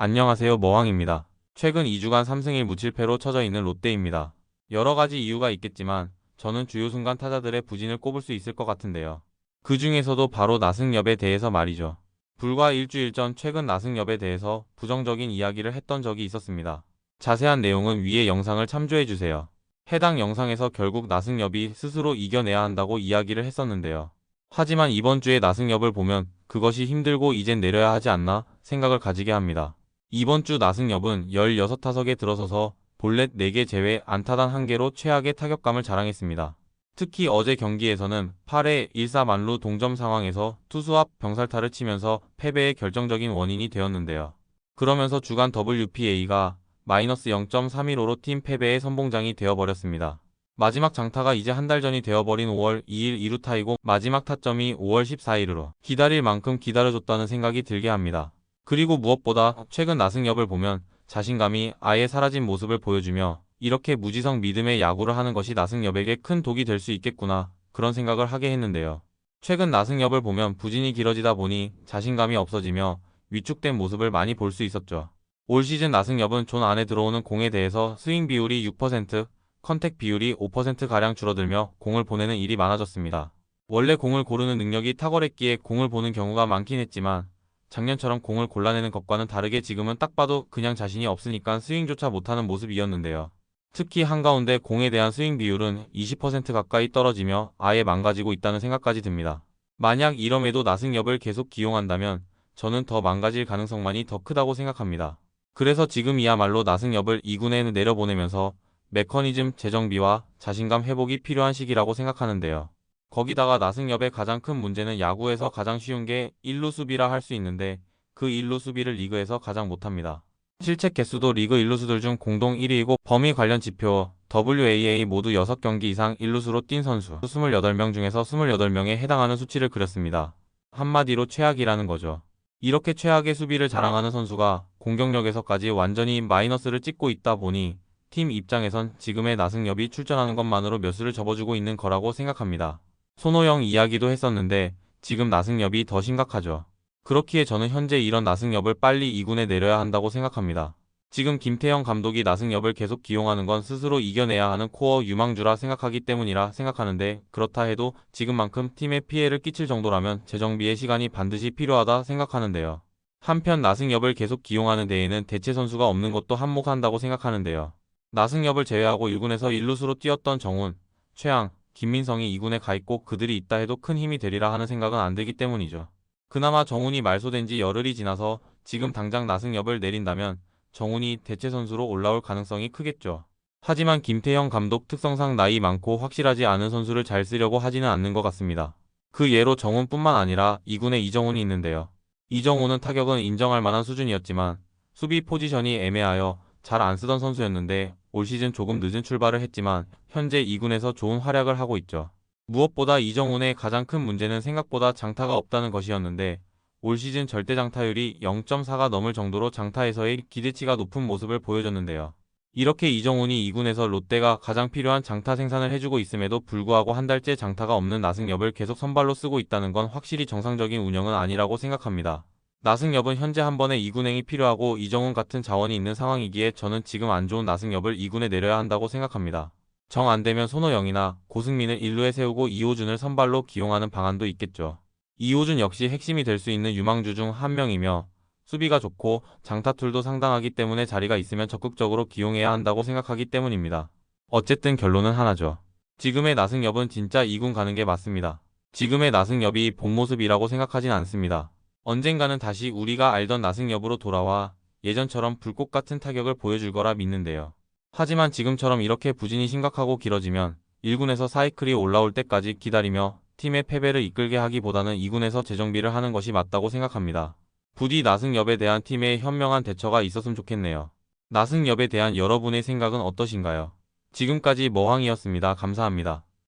안녕하세요, 머왕입니다. 최근 2주간 3승 1무 7패로 처져 있는 롯데입니다. 여러 가지 이유가 있겠지만 저는 주요 순간 타자들의 부진을 꼽을 수 있을 것 같은데요. 그 중에서도 바로 나승엽에 대해서 말이죠. 불과 일주일 전 최근 나승엽에 대해서 부정적인 이야기를 했던 적이 있었습니다. 자세한 내용은 위의 영상을 참조해주세요. 해당 영상에서 결국 나승엽이 스스로 이겨내야 한다고 이야기를 했었는데요. 하지만 이번 주에 나승엽을 보면 그것이 힘들고 이젠 내려야 하지 않나 생각을 가지게 합니다. 이번 주 나승엽은 16타석에 들어서서 볼넷 4개 제외 안타단 1개로 최악의 타격감을 자랑했습니다. 특히 어제 경기에서는 8회 1사 만루 동점 상황에서 투수 앞 병살타를 치면서 패배의 결정적인 원인이 되었는데요. 그러면서 주간 WPA가 마이너스 0.315로 팀 패배의 선봉장이 되어버렸습니다. 마지막 장타가 이제 한 달 전이 되어버린 5월 2일 2루타이고 마지막 타점이 5월 14일으로 기다릴 만큼 기다려줬다는 생각이 들게 합니다. 그리고 무엇보다 최근 나승엽을 보면 자신감이 아예 사라진 모습을 보여주며 이렇게 무지성 믿음의 야구를 하는 것이 나승엽에게 큰 독이 될 수 있겠구나 그런 생각을 하게 했는데요. 최근 나승엽을 보면 부진이 길어지다 보니 자신감이 없어지며 위축된 모습을 많이 볼 수 있었죠. 올 시즌 나승엽은 존 안에 들어오는 공에 대해서 스윙 비율이 6%, 컨택 비율이 5%가량 줄어들며 공을 보내는 일이 많아졌습니다. 원래 공을 고르는 능력이 탁월했기에 공을 보는 경우가 많긴 했지만 작년처럼 공을 골라내는 것과는 다르게 지금은 딱 봐도 그냥 자신이 없으니까 스윙조차 못하는 모습이었는데요. 특히 한가운데 공에 대한 스윙 비율은 20% 가까이 떨어지며 아예 망가지고 있다는 생각까지 듭니다. 만약 이럼에도 나승엽을 계속 기용한다면 저는 더 망가질 가능성만이 더 크다고 생각합니다. 그래서 지금이야말로 나승엽을 2군에 내려보내면서 메커니즘 재정비와 자신감 회복이 필요한 시기라고 생각하는데요. 거기다가 나승엽의 가장 큰 문제는 야구에서 가장 쉬운 게 1루 수비라 할 수 있는데 그 1루 수비를 리그에서 가장 못합니다. 실책 개수도 리그 1루수들 중 공동 1위이고 범위 관련 지표 WAA 모두 6경기 이상 1루수로 뛴 선수 28명 중에서 28명에 해당하는 수치를 그렸습니다. 한마디로 최악이라는 거죠. 이렇게 최악의 수비를 자랑하는 선수가 공격력에서까지 완전히 마이너스를 찍고 있다 보니 팀 입장에선 지금의 나승엽이 출전하는 것만으로 몇 수를 접어주고 있는 거라고 생각합니다. 손호영 이야기도 했었는데 지금 나승엽이 더 심각하죠. 그렇기에 저는 현재 이런 나승엽을 빨리 2군에 내려야 한다고 생각합니다. 지금 김태형 감독이 나승엽을 계속 기용하는 건 스스로 이겨내야 하는 코어 유망주라 생각하기 때문이라 생각하는데 그렇다 해도 지금만큼 팀에 피해를 끼칠 정도라면 재정비의 시간이 반드시 필요하다 생각하는데요. 한편 나승엽을 계속 기용하는 데에는 대체 선수가 없는 것도 한몫한다고 생각하는데요. 나승엽을 제외하고 1군에서 1루수로 뛰었던 정훈, 최양, 김민성이 2군에 가있고 그들이 있다 해도 큰 힘이 되리라 하는 생각은 안 들기 때문이죠. 그나마 정훈이 말소된 지 열흘이 지나서 지금 당장 나승엽을 내린다면 정훈이 대체 선수로 올라올 가능성이 크겠죠. 하지만 김태형 감독 특성상 나이 많고 확실하지 않은 선수를 잘 쓰려고 하지는 않는 것 같습니다. 그 예로 정훈뿐만 아니라 2군에 이정훈이 있는데요. 이정훈은 타격은 인정할 만한 수준이었지만 수비 포지션이 애매하여 잘 안 쓰던 선수였는데 올 시즌 조금 늦은 출발을 했지만 현재 2군에서 좋은 활약을 하고 있죠. 무엇보다 이정훈의 가장 큰 문제는 생각보다 장타가 없다는 것이었는데 올 시즌 절대 장타율이 0.4가 넘을 정도로 장타에서의 기대치가 높은 모습을 보여줬는데요. 이렇게 이정훈이 2군에서 롯데가 가장 필요한 장타 생산을 해주고 있음에도 불구하고 한 달째 장타가 없는 나승엽을 계속 선발로 쓰고 있다는 건 확실히 정상적인 운영은 아니라고 생각합니다. 나승엽은 현재 한 번의 2군행이 필요하고 이정훈 같은 자원이 있는 상황이기에 저는 지금 안 좋은 나승엽을 2군에 내려야 한다고 생각합니다. 정 안되면 손호영이나 고승민을 1루에 세우고 이호준을 선발로 기용하는 방안도 있겠죠. 이호준 역시 핵심이 될 수 있는 유망주 중 한 명이며 수비가 좋고 장타툴도 상당하기 때문에 자리가 있으면 적극적으로 기용해야 한다고 생각하기 때문입니다. 어쨌든 결론은 하나죠. 지금의 나승엽은 진짜 2군 가는 게 맞습니다. 지금의 나승엽이 본 모습이라고 생각하진 않습니다. 언젠가는 다시 우리가 알던 나승엽으로 돌아와 예전처럼 불꽃 같은 타격을 보여줄 거라 믿는데요. 하지만 지금처럼 이렇게 부진이 심각하고 길어지면 1군에서 사이클이 올라올 때까지 기다리며 팀의 패배를 이끌게 하기보다는 2군에서 재정비를 하는 것이 맞다고 생각합니다. 부디 나승엽에 대한 팀의 현명한 대처가 있었으면 좋겠네요. 나승엽에 대한 여러분의 생각은 어떠신가요? 지금까지 머황이었습니다. 감사합니다.